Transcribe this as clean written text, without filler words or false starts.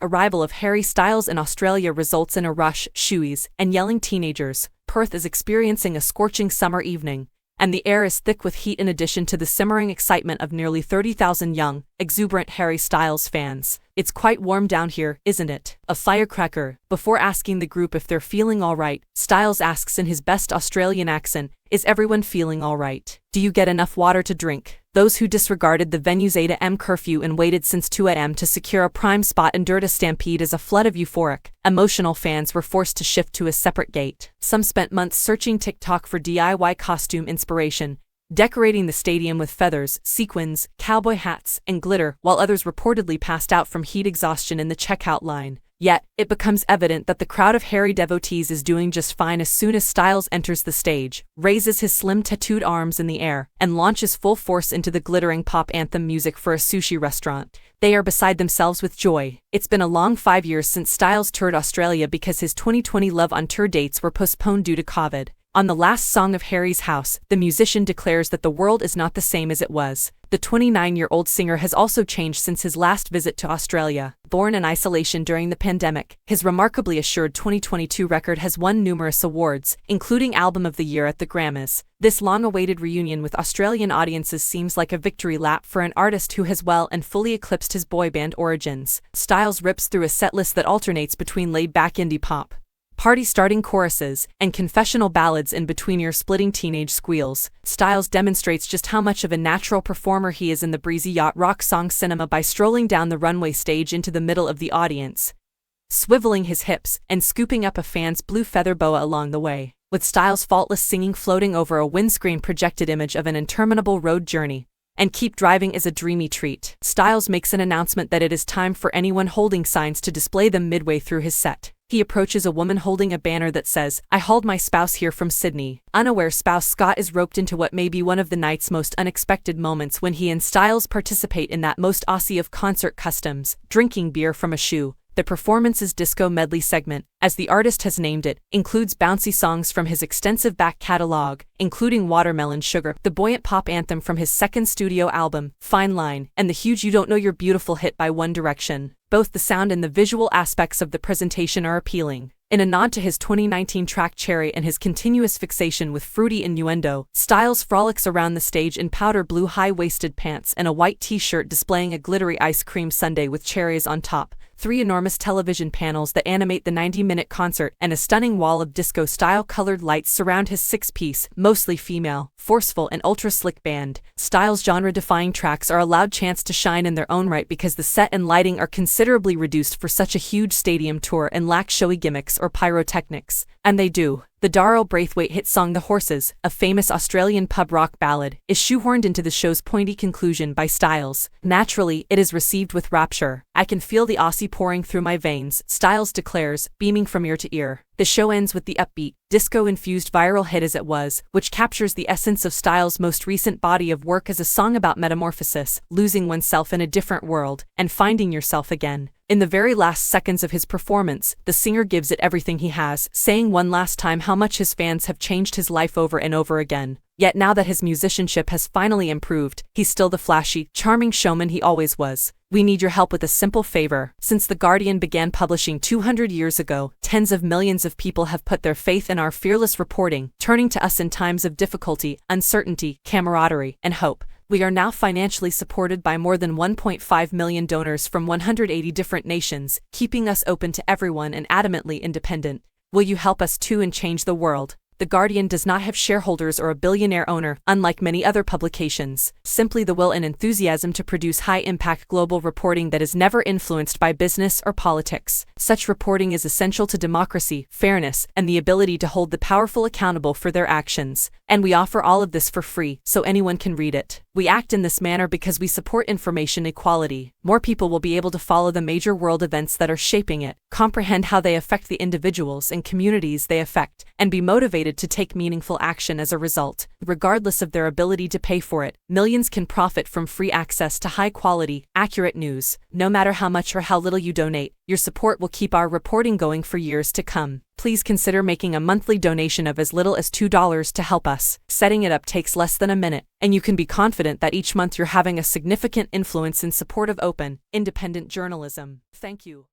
arrival of Harry Styles in Australia results in a rush, shoeies, and yelling teenagers. Perth is experiencing a scorching summer evening, and the air is thick with heat in addition to the simmering excitement of nearly 30,000 young, exuberant Harry Styles fans. It's quite warm down here, isn't it? A firecracker. Before asking the group if they're feeling alright, Styles asks in his best Australian accent, "Is everyone feeling alright? Do you get enough water to drink?" Those who disregarded the venue's 8 a.m. curfew and waited since 2 a.m. to secure a prime spot endured a stampede as a flood of euphoric, emotional fans were forced to shift to a separate gate. Some spent months searching TikTok for DIY costume inspiration, decorating the stadium with feathers, sequins, cowboy hats, and glitter, while others reportedly passed out from heat exhaustion in the checkout line. Yet, it becomes evident that the crowd of Harry devotees is doing just fine as soon as Styles enters the stage, raises his slim tattooed arms in the air, and launches full force into the glittering pop anthem music for a sushi restaurant. They are beside themselves with joy. It's been a long 5 years since Styles toured Australia because his 2020 Love on Tour dates were postponed due to COVID. On the last song of Harry's House, the musician declares that the world is not the same as it was. The 29-year-old singer has also changed since his last visit to Australia. Born in isolation during the pandemic, his remarkably assured 2022 record has won numerous awards, including Album of the Year at the Grammys. This long-awaited reunion with Australian audiences seems like a victory lap for an artist who has well and fully eclipsed his boy band origins. Styles rips through a setlist that alternates between laid-back indie pop, party-starting choruses, and confessional ballads in between ear-splitting teenage squeals. Styles demonstrates just how much of a natural performer he is in the breezy yacht rock song cinema by strolling down the runway stage into the middle of the audience, swiveling his hips, and scooping up a fan's blue feather boa along the way. With Styles' faultless singing floating over a windscreen projected image of an interminable road journey, and Keep Driving is a dreamy treat. Styles makes an announcement that it is time for anyone holding signs to display them midway through his set. He approaches a woman holding a banner that says, "I hauled my spouse here from Sydney." Unaware spouse Scott is roped into what may be one of the night's most unexpected moments when he and Styles participate in that most Aussie of concert customs, drinking beer from a shoe. The performance's disco medley segment, as the artist has named it, includes bouncy songs from his extensive back catalog, including Watermelon Sugar, the buoyant pop anthem from his second studio album, Fine Line, and the huge You Don't Know You're Beautiful hit by One Direction. Both the sound and the visual aspects of the presentation are appealing. In a nod to his 2019 track Cherry and his continuous fixation with fruity innuendo, Styles frolics around the stage in powder blue high-waisted pants and a white t-shirt displaying a glittery ice cream sundae with cherries on top, 3 enormous television panels that animate the 90-minute concert, and a stunning wall of disco-style colored lights surround his 6-piece, mostly female, forceful and ultra-slick band. Styles' genre-defying tracks are a loud chance to shine in their own right because the set and lighting are considerably reduced for such a huge stadium tour and lack showy gimmicks or pyrotechnics. And they do. The Darryl Braithwaite hit song The Horses, a famous Australian pub rock ballad, is shoehorned into the show's pointy conclusion by Styles. Naturally, it is received with rapture. "I can feel the Aussie pouring through my veins," Styles declares, beaming from ear to ear. The show ends with the upbeat, disco-infused viral hit As It Was, which captures the essence of Styles' most recent body of work as a song about metamorphosis, losing oneself in a different world, and finding yourself again. In the very last seconds of his performance, the singer gives it everything he has, saying one last time how much his fans have changed his life over and over again. Yet now that his musicianship has finally improved, he's still the flashy, charming showman he always was. We need your help with a simple favor. Since The Guardian began publishing 200 years ago, tens of millions of people have put their faith in our fearless reporting, turning to us in times of difficulty, uncertainty, camaraderie, and hope. We are now financially supported by more than 1.5 million donors from 180 different nations, keeping us open to everyone and adamantly independent. Will you help us too and change the world? The Guardian does not have shareholders or a billionaire owner, unlike many other publications, simply the will and enthusiasm to produce high-impact global reporting that is never influenced by business or politics. Such reporting is essential to democracy, fairness, and the ability to hold the powerful accountable for their actions. And we offer all of this for free, so anyone can read it. We act in this manner because we support information equality. More people will be able to follow the major world events that are shaping it, comprehend how they affect the individuals and communities they affect, and be motivated to take meaningful action as a result. Regardless of their ability to pay for it, millions can profit from free access to high-quality, accurate news. No matter how much or how little you donate, your support will keep our reporting going for years to come. Please consider making a monthly donation of as little as $2 to help us. Setting it up takes less than a minute, and you can be confident that each month you're having a significant influence in support of open, independent journalism. Thank you.